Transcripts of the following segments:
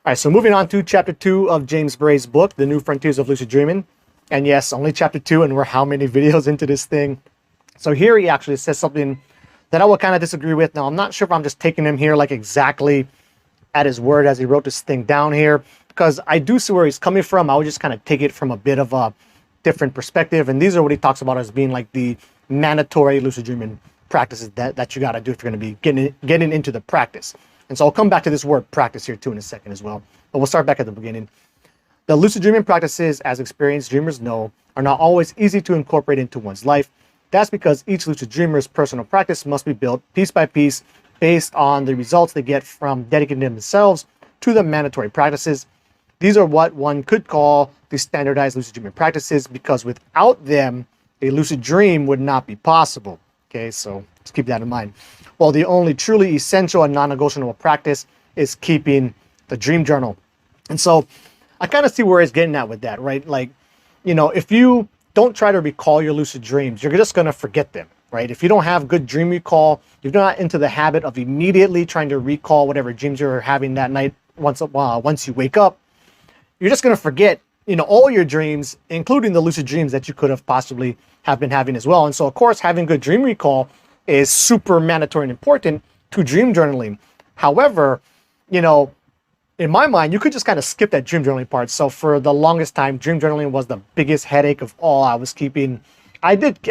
All right, so moving on to chapter 2 of James Bray's book, The New Frontiers of Lucid Dreaming. And yes, only chapter 2, and we're how many videos into this thing? So here he actually says something that I would kind of disagree with. Now, I'm not sure if I'm just taking him here like exactly at his word as he wrote this thing down here, because I do see where he's coming from. I would just kind of take it from a bit of a different perspective. And these are what he talks about as being like the mandatory lucid dreaming practices that you got to do if you're going to be getting into the practice. And so I'll come back to this word practice here too in a second as well. But we'll start back at the beginning. The lucid dreaming practices, as experienced dreamers know, are not always easy to incorporate into one's life. That's because each lucid dreamer's personal practice must be built piece by piece based on the results they get from dedicating themselves to the mandatory practices. These are what one could call the standardized lucid dreaming practices, because without them, a lucid dream would not be possible. Okay, so let's keep that in mind. Well, the only truly essential and non-negotiable practice is keeping the dream journal. And so I kind of see where he's getting at with that, right? Like, you know, if you don't try to recall your lucid dreams, you're just going to forget them, right? If you don't have good dream recall, you're not into the habit of immediately trying to recall whatever dreams you're having that night once you wake up, you're just going to forget, you know, all your dreams, including the lucid dreams that you could have possibly have been having as well. And so, of course, having good dream recall is super mandatory and important to dream journaling. However, you know, in my mind, you could just kind of skip that dream journaling part. So for the longest time, dream journaling was the biggest headache of all. I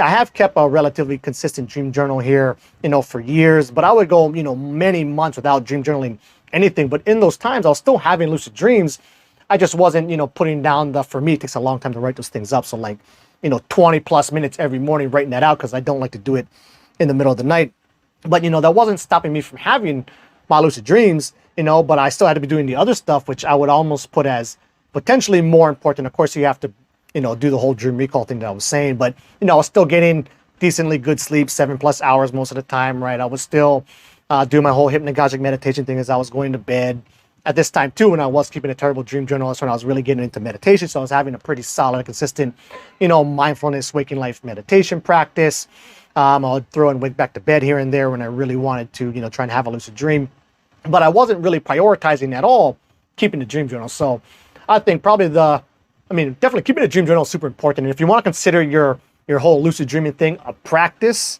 have kept a relatively consistent dream journal here, you know, for years, but I would go, you know, many months without dream journaling anything. But in those times, I was still having lucid dreams. I just wasn't, you know, putting down for me, it takes a long time to write those things up. So like, you know, 20 plus minutes every morning writing that out, because I don't like to do it in the middle of the night. But, you know, that wasn't stopping me from having my lucid dreams, you know, but I still had to be doing the other stuff, which I would almost put as potentially more important. Of course, you have to, you know, do the whole dream recall thing that I was saying, but, you know, I was still getting decently good sleep, 7+ hours most of the time, right? I was still doing my whole hypnagogic meditation thing as I was going to bed. At this time too, when I was keeping a terrible dream journal, that's when I was really getting into meditation. So I was having a pretty solid, consistent, you know, mindfulness, waking life meditation practice. I would throw in wake back to bed here and there when I really wanted to, you know, try and have a lucid dream. But I wasn't really prioritizing at all keeping the dream journal. So I think probably definitely keeping a dream journal is super important. And if you want to consider your whole lucid dreaming thing a practice,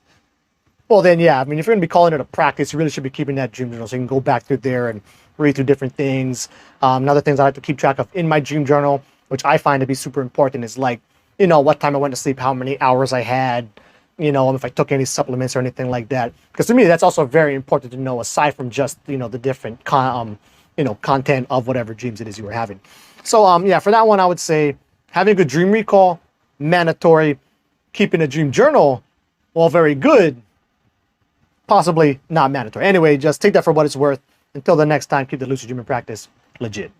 well then, yeah, I mean, if you're going to be calling it a practice, you really should be keeping that dream journal so you can go back through there and read through different things. Another things I like to keep track of in my dream journal, which I find to be super important, is like, you know, what time I went to sleep, how many hours I had, you know, if I took any supplements or anything like that. Because to me, that's also very important to know, aside from just, you know, the different, content of whatever dreams it is you were having. So, yeah, for that one, I would say having a good dream recall, mandatory. Keeping a dream journal, well, very good, possibly not mandatory. Anyway, just take that for what it's worth. Until the next time, keep the lucid dreaming practice legit.